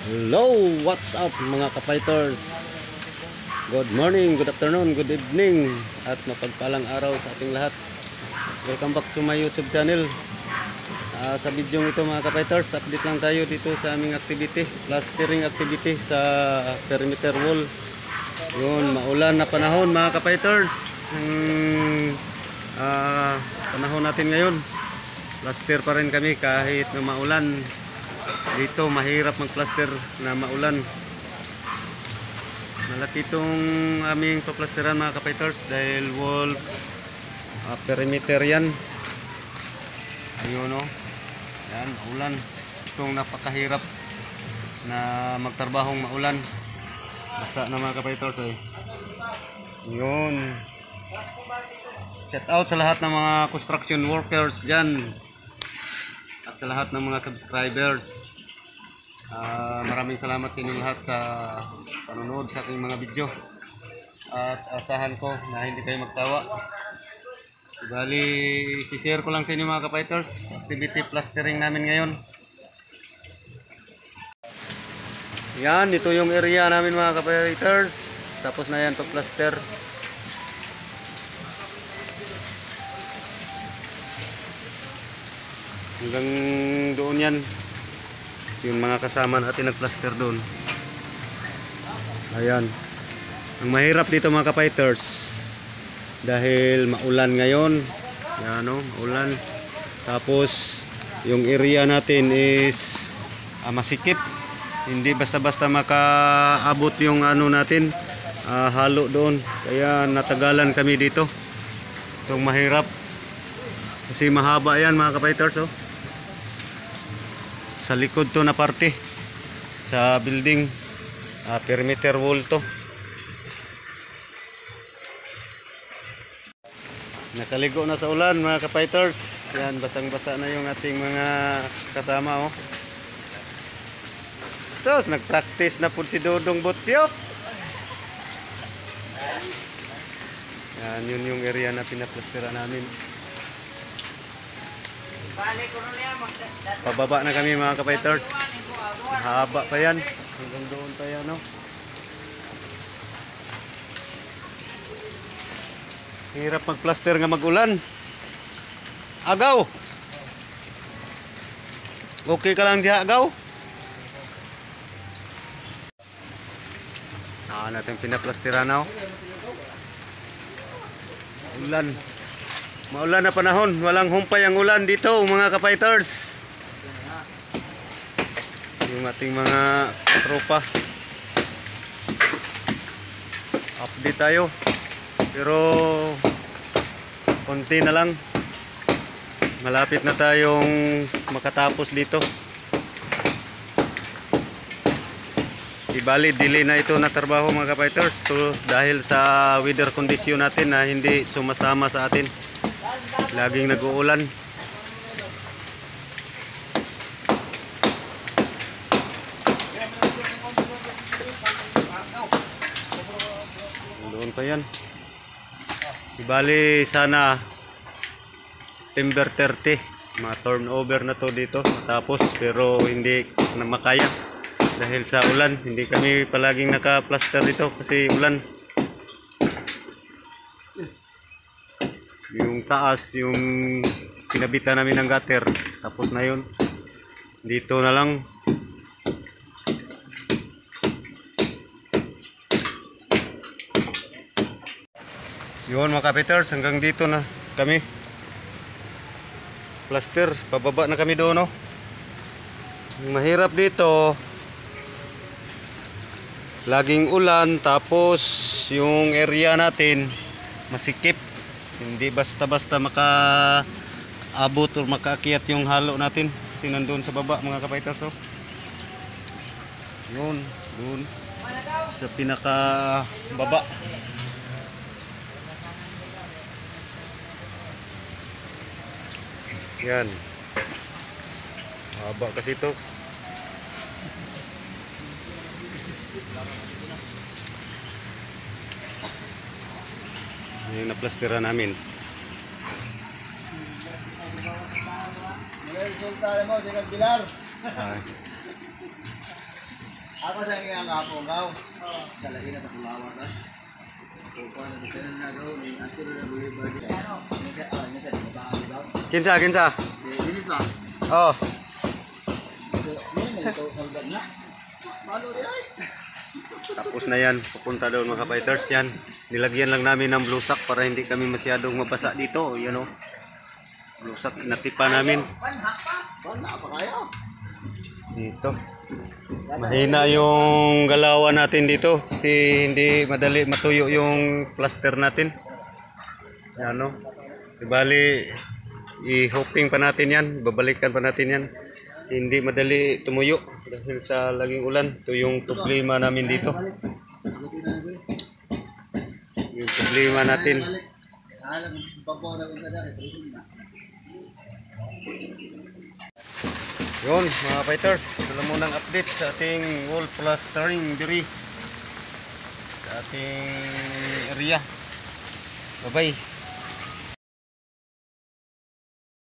Hello, what's up mga ka-fighters? Good morning, good afternoon, good evening at mapagpalang araw sa ating lahat. Welcome back to my YouTube channel. Sa video ito mga ka-fighters, update lang tayo dito sa aming activity, plastering activity sa perimeter wall. Yun, maulan na panahon mga ka-fighters. Panahon natin ngayon, plaster pa rin kami kahit na maulan. Dito mahirap magplaster na maulan. Malaki itong aming paplasteran mga ka-fighters dahil wall perimeter yan. Ayun o, yan, maulan. Itong napakahirap na magtrabahong maulan. Basa na mga ka-fighters eh. Yun. Shout out sa lahat ng mga construction workers dyan at sa lahat ng mga subscribers. Maraming salamat sa inyong lahat sa panonood sa aking mga video at asahan ko na hindi kayo magsawa. Bali, isi-share ko lang sa inyo mga ka-fighters activity plastering namin ngayon. Yan, ito yung area namin mga ka-fighters. Tapos na yan pag-plaster. Hanggang doon yan. Yung mga kasama natin nagplaster doon. Ayan. Ang mahirap dito mga ka-fighters dahil maulan ngayon. Yan o, maulan. Tapos yung area natin is masikip. Hindi basta-basta makaabot yung ano natin, halo doon. Kaya natagalan kami dito. Itong mahirap. Kasi mahaba yan mga ka-fighters oh. Sa likod to na parte sa building, perimeter wall to. Nakaligo na sa ulan mga ka-fighters. Yan, basang-basa na yung ating mga kasama oh. Sos, nag-practice na po si Dodong Butsyok. Yan, yun yung area na pinaplastera namin. Pababa na kami mga ka-fighters. Mahaba pa yan. Hanggang doon pa yan no? Hirap mag-plaster nga mag-ulan. Agaw! Okay ka lang diha, agaw? Natin pinaplastera na oh. Ulan. Maulan na panahon, walang humpay ang ulan dito mga ka-fighters. Yung ating mga tropa. Update tayo. Pero konti na lang. Malapit na tayong makatapos dito. Ibali, delay na ito na trabaho mga ka-fighters dahil sa weather condition natin na hindi sumasama sa atin. Laging nag-uulan. Doon pa yan. Ibali sana September 30 ma-turnover na to dito matapos, pero hindi na makaya dahil sa ulan. Hindi kami palaging naka-plaster dito kasi ulan. Yung taas, yung pinabitan namin ng gutter, tapos na yun. Dito na lang. Yun mga ka-fighters, hanggang dito na kami. Plaster, pababa na kami doon no. Mahirap dito. Laging ulan, tapos yung area natin masikip. Hindi basta-basta makaabot o makaakyat yung halo natin kasi nandun sa baba mga ka-fighters oh. Yun, dun sa pinaka baba. Yan. Haba kasi ito. Yung naplastera namin. Resulta mo, di nagbilar. Apa sa nga nga po gaw? Sa lagi na sa Pulawan ka. So paano sa na gaw ni asuro na buhay ba dito? Ano sa gaw? Kinsa. Dinis ba? Oh. Tapos na yan, pupunta doon mga fighters yan. Nilagyan lang namin ng blue sack para hindi kami masyadong mabasa dito, you know. Blue sack natipa namin. Dito. Mahina yung galawan natin dito kasi hindi madali matuyo yung plaster natin. Yan no. Bali i-hopping pa natin yan, babalikan pa natin yan. Hindi madali tumuyo dahil sa laging ulan. Ito yung problema namin dito. Yung problema natin. Yun mga fighters, ito lang munang update sa ating wall plastering diri sa ating area. Bye bye.